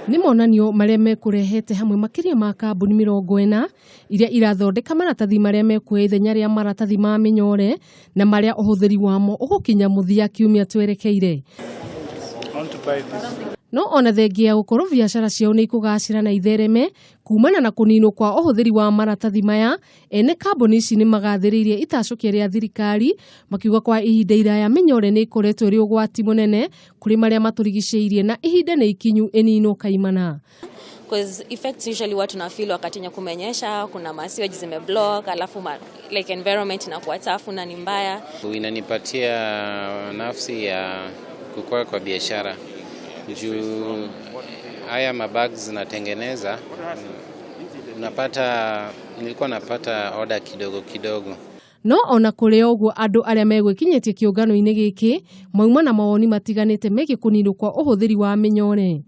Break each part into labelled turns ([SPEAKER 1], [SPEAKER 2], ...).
[SPEAKER 1] Ni monanio maria mekurehete hamwe Makiria ma Kambuni mirongo iria irathondeka maratathi maria mekuoya ithenya ria maratathi ma minyore na maria uhuthiri wamo ugikinya muthia kiumia twerekeire. No ona thengia ya gukorwo biacara ciao ni ikugacira na ithereme kumana na kuninwo kwa uhuthiri wa maratathi maya, ene kambuni ici ni magathiririe itacokia ria thirikari makiuga kwa ihinda iraya minyore ni ikoretwo ri ugwati munene kuri maria maturigiceirie na ihinda ni ikinyu enino kaimana.
[SPEAKER 2] Because effects usually watu na feel wakati kumenyesha, kuna masiwaji zimeblock, alafu like environment inakuwa chafu na ni mbaya.
[SPEAKER 3] Inanipatia nafsi ya kukua kwa biashara. Juu haya mabags natengeneza, nilikuwa napata order kidogo.
[SPEAKER 1] No ona kuri oguo andu aria megwikinyetie kiungano-ini giki mauma na mawoni matiganite megie kuninwo kwa uhuthiri wa minyore.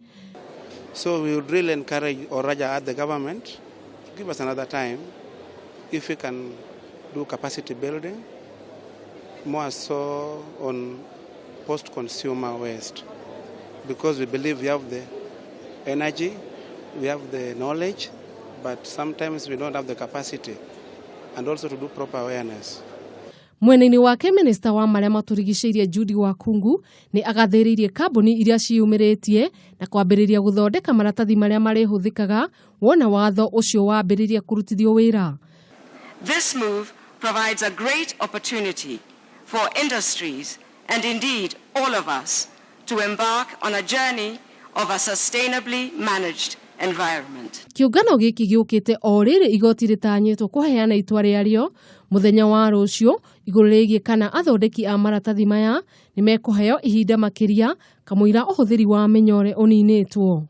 [SPEAKER 4] So we would really encourage or rather ask the government to give us another time if we can do capacity building, more so on post-consumer waste. Because we believe we have the energy, we have the knowledge, but sometimes we don't have the capacity and also to do proper awareness.
[SPEAKER 1] Mwena-ini wake Minista wa maria maturigiceirie Judy Wakhungu ni agathiririe kambuni iria ciumiritie na kwambiriria guthondeka maratathi maria marihuthikaga wona watho ucio wambiriria kurutithio wira.
[SPEAKER 5] This move provides a great opportunity for industries and indeed all of us to embark on a journey of a sustainably managed environment.
[SPEAKER 1] Kiungano giki giukite o riri igoti ritanyitwo kuheana itwa riario muthenya wa rucio iguru rigie kana athondeki a maratathi maya ni mekuheo ihinda makiria kamuira uhuthiri wa minyore uninitwo.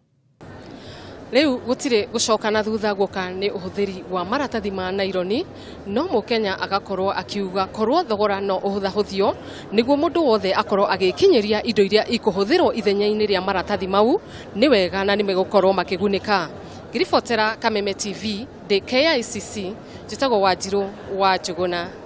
[SPEAKER 1] Riu gutire gucoka na thutha guka ni uhuthiri wa maratathi ma naironi, no mukenya agakorwo akiuga korwo thogora no uhuthahuthio niguo mundu wothe akorwo agikinyeria indo iria ikuhuthirwo ithenya-ini ria maratathi mau ni wega na ni megukorwo makigunika. Ngiribotera Kameme TV de KICC, jitagwo Wanjiru wa Njuguna.